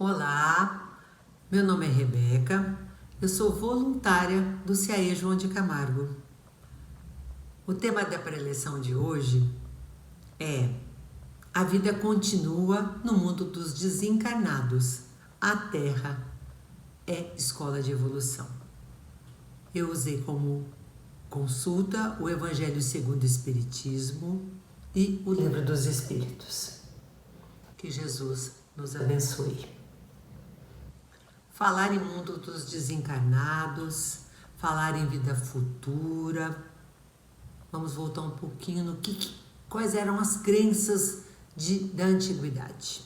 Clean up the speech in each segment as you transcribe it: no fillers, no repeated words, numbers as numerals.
Olá, meu nome é Rebeca, eu sou voluntária do CAE João de Camargo. O tema da preleção de hoje é: a vida continua no mundo dos desencarnados, a Terra é escola de evolução. Eu usei como consulta o Evangelho segundo o Espiritismo e o Livro dos Espíritos. Que Jesus nos abençoe. Falar em mundo dos desencarnados, falar em vida futura. Vamos voltar um pouquinho no quais eram as crenças da antiguidade.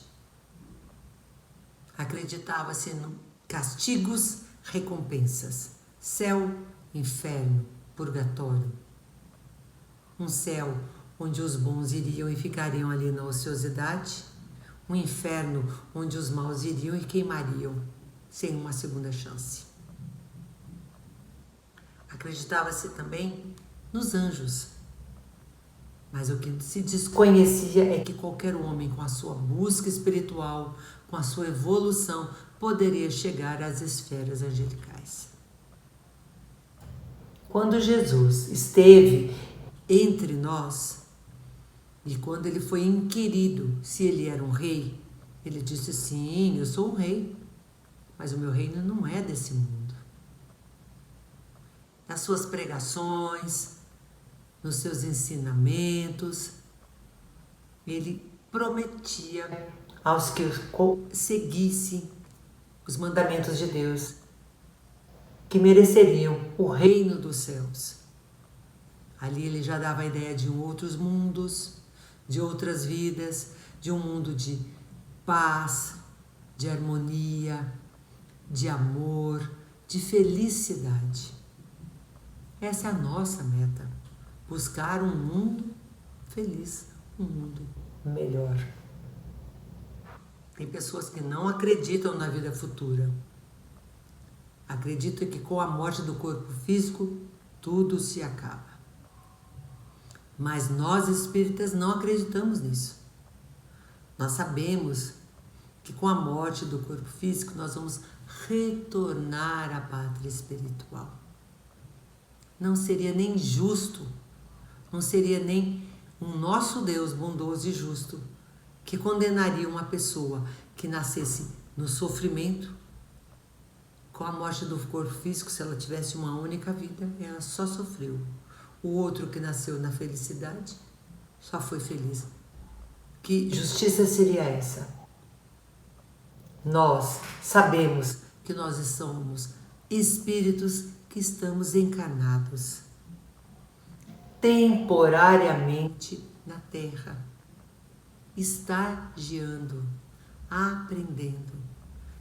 Acreditava-se em castigos, recompensas, céu, inferno, purgatório. Um céu onde os bons iriam e ficariam ali na ociosidade, um inferno onde os maus iriam e queimariam, sem uma segunda chance. Acreditava-se também nos anjos, mas o que se desconhecia é que qualquer homem com a sua busca espiritual, com a sua evolução, poderia chegar às esferas angelicais. Quando Jesus esteve entre nós, e quando ele foi inquirido se ele era um rei, ele disse: sim, eu sou um rei. Mas o meu reino não é desse mundo. Nas suas pregações, nos seus ensinamentos, ele prometia aos que seguissem os mandamentos de Deus que mereceriam o reino dos céus. Ali ele já dava a ideia de outros mundos, de outras vidas, de um mundo de paz, de harmonia, de amor, de felicidade. Essa é a nossa meta, buscar um mundo feliz, um mundo melhor. Tem pessoas que não acreditam na vida futura. Acreditam que com a morte do corpo físico, tudo se acaba. Mas nós espíritas não acreditamos nisso. Nós sabemos que com a morte do corpo físico nós vamos retornar à pátria espiritual. Não seria nem justo, não seria nem um nosso Deus bondoso e justo que condenaria uma pessoa que nascesse no sofrimento com a morte do corpo físico. Se ela tivesse uma única vida, ela só sofreu. O outro que nasceu na felicidade só foi feliz. Que justiça seria essa? Nós sabemos que nós somos espíritos que estamos encarnados temporariamente na Terra, estagiando, aprendendo,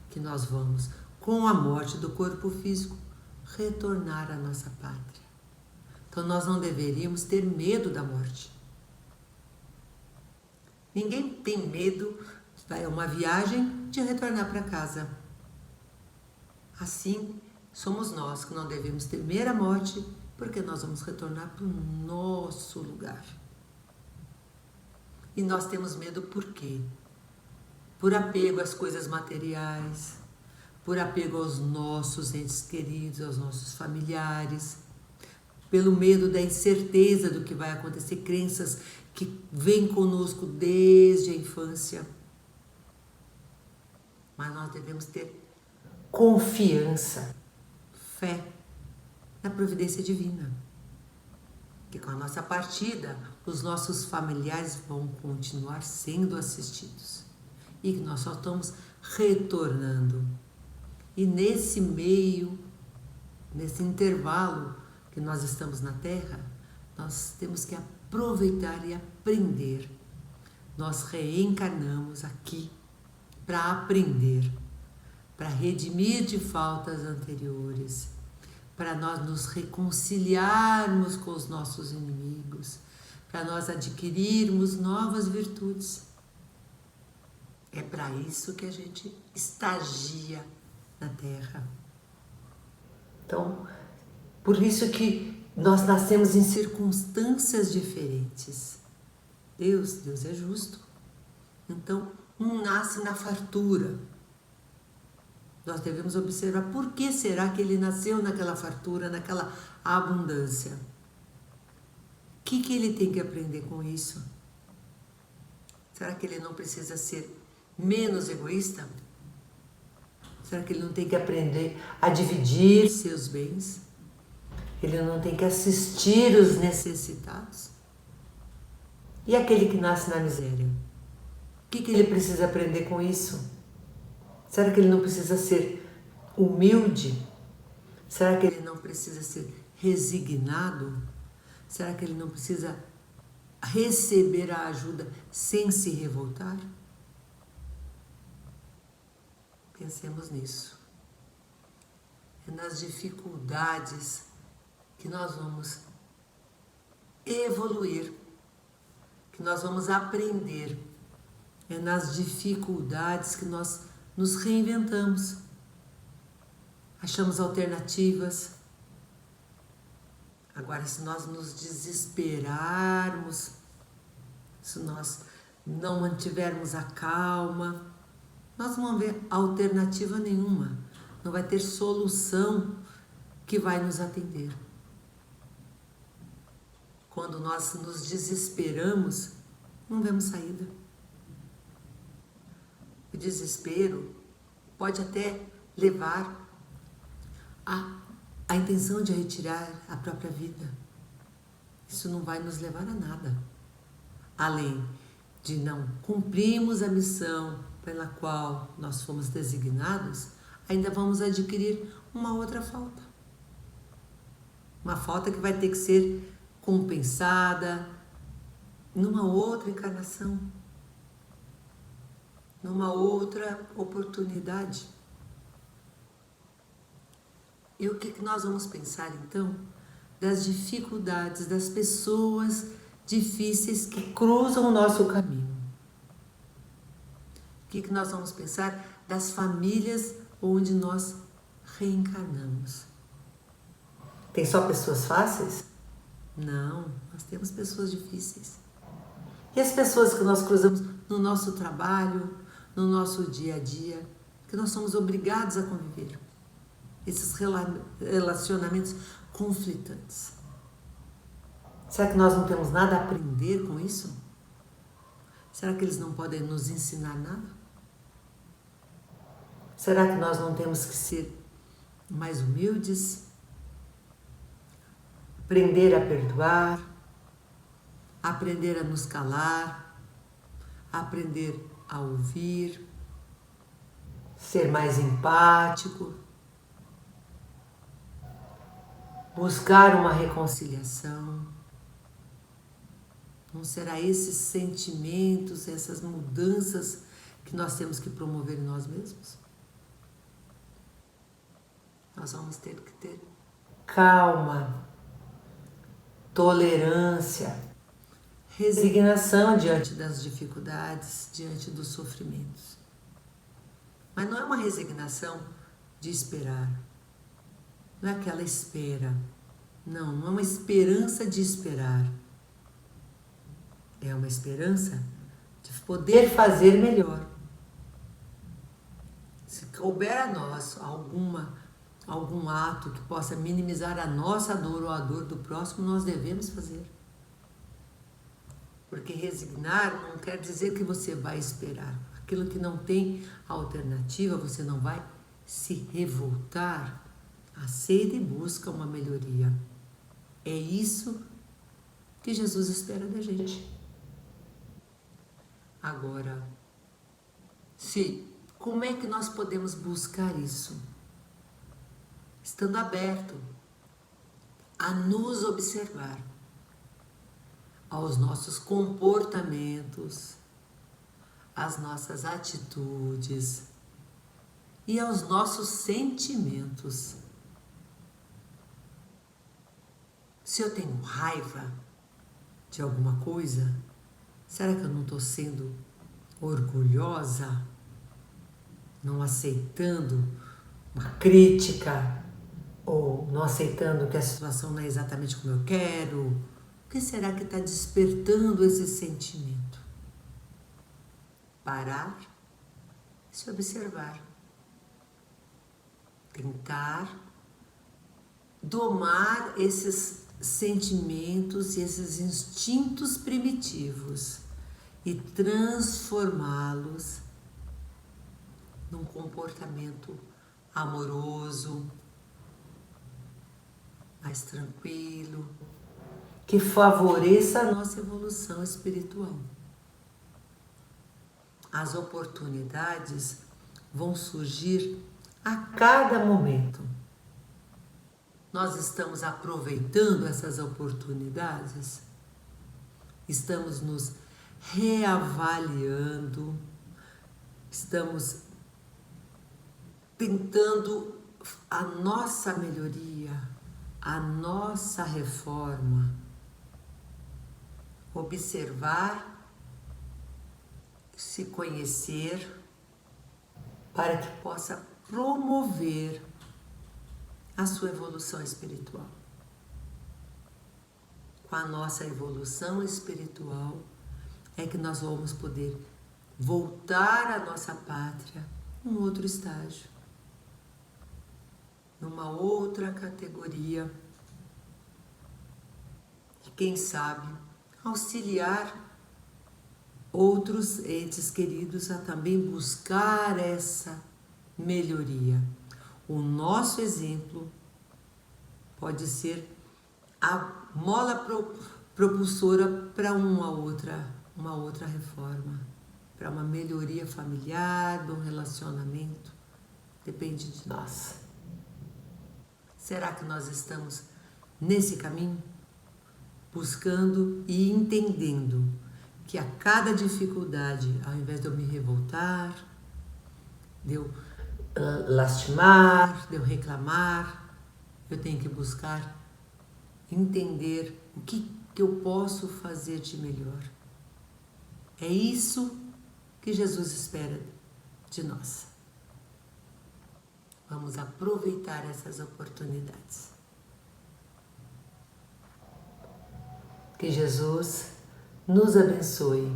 que nós vamos, com a morte do corpo físico, retornar à nossa pátria. Então nós não deveríamos ter medo da morte. Ninguém tem medo, vai a uma viagem, de retornar para casa. Assim, somos nós que não devemos temer a morte, porque nós vamos retornar para o nosso lugar. E nós temos medo por quê? Por apego às coisas materiais, por apego aos nossos entes queridos, aos nossos familiares, pelo medo da incerteza do que vai acontecer, crenças que vêm conosco desde a infância. Mas nós devemos ter confiança, fé na providência divina. Que com a nossa partida, os nossos familiares vão continuar sendo assistidos. E que nós só estamos retornando. E nesse meio, nesse intervalo que nós estamos na Terra, nós temos que aproveitar e aprender. Nós reencarnamos aqui para aprender, para redimir de faltas anteriores, para nós nos reconciliarmos com os nossos inimigos, para nós adquirirmos novas virtudes. É para isso que a gente estagia na Terra. Então, por isso que nós nascemos em circunstâncias diferentes. Deus é justo. Então, um nasce na fartura, Nós devemos observar por que será que ele nasceu naquela fartura, naquela abundância. O que ele tem que aprender com isso? Será que ele não precisa ser menos egoísta? Será que ele não tem que aprender a dividir seus bens? Ele não tem que assistir os necessitados? E aquele que nasce na miséria? O que ele precisa aprender com isso? Será que ele não precisa ser humilde? Será que ele não precisa ser resignado? Será que ele não precisa receber a ajuda sem se revoltar? Pensemos nisso. É nas dificuldades que nós vamos evoluir, que nós vamos aprender. É nas dificuldades que nós nos reinventamos, achamos alternativas. Agora, se nós nos desesperarmos, se nós não mantivermos a calma, nós não vamos ver alternativa nenhuma, não vai ter solução que vai nos atender. Quando nós nos desesperamos, não vemos saída. O desespero pode até levar a intenção de retirar a própria vida. Isso não vai nos levar a nada, além de não cumprirmos a missão pela qual nós fomos designados, ainda vamos adquirir uma outra falta. Uma falta que vai ter que ser compensada numa outra encarnação, numa outra oportunidade. E o que nós vamos pensar então das dificuldades das pessoas difíceis que cruzam o nosso caminho? O que nós vamos pensar das famílias onde nós reencarnamos? Tem só pessoas fáceis? Não, nós temos pessoas difíceis. E as pessoas que nós cruzamos no nosso trabalho, no nosso dia a dia, que nós somos obrigados a conviver? Esses relacionamentos conflitantes. Será que nós não temos nada a aprender com isso? Será que eles não podem nos ensinar nada? Será que nós não temos que ser mais humildes? Aprender a perdoar, aprender a nos calar, aprender a ouvir, ser mais empático, buscar uma reconciliação. Não será esses sentimentos, essas mudanças que nós temos que promover em nós mesmos? Nós vamos ter que ter calma, tolerância, resignação diante das dificuldades, diante dos sofrimentos. Mas não é uma resignação de esperar. Não é aquela espera. Não é uma esperança de esperar. É uma esperança de poder fazer melhor. Se couber a nós algum ato que possa minimizar a nossa dor ou a dor do próximo, nós devemos fazer. Porque resignar não quer dizer que você vai esperar. Aquilo que não tem alternativa, você não vai se revoltar. Aceita e busca uma melhoria. É isso que Jesus espera da gente. Agora, como é que nós podemos buscar isso? Estando aberto a nos observar, aos nossos comportamentos, às nossas atitudes e aos nossos sentimentos. Se eu tenho raiva de alguma coisa, será que eu não estou sendo orgulhosa? Não aceitando uma crítica? Ou não aceitando que a situação não é exatamente como eu quero? O que será que está despertando esse sentimento? Parar e se observar. tentar domar esses sentimentos e esses instintos primitivos e transformá-los num comportamento amoroso, mais tranquilo, que favoreça a nossa evolução espiritual. As oportunidades vão surgir a cada momento. Nós estamos aproveitando essas oportunidades, estamos nos reavaliando, estamos tentando a nossa melhoria, a nossa reforma, observar, se conhecer, para que possa promover a sua evolução espiritual. Com a nossa evolução espiritual é que nós vamos poder voltar à nossa pátria num outro estágio, numa outra categoria, e quem sabe auxiliar outros entes queridos a também buscar essa melhoria. O nosso exemplo pode ser a mola propulsora para uma outra reforma, para uma melhoria familiar, do relacionamento. Depende de nós. Será que nós estamos nesse caminho? Buscando e entendendo que a cada dificuldade, ao invés de eu me revoltar, de eu lastimar, de eu reclamar, eu tenho que buscar entender o que eu posso fazer de melhor. É isso que Jesus espera de nós. Vamos aproveitar essas oportunidades. Que Jesus nos abençoe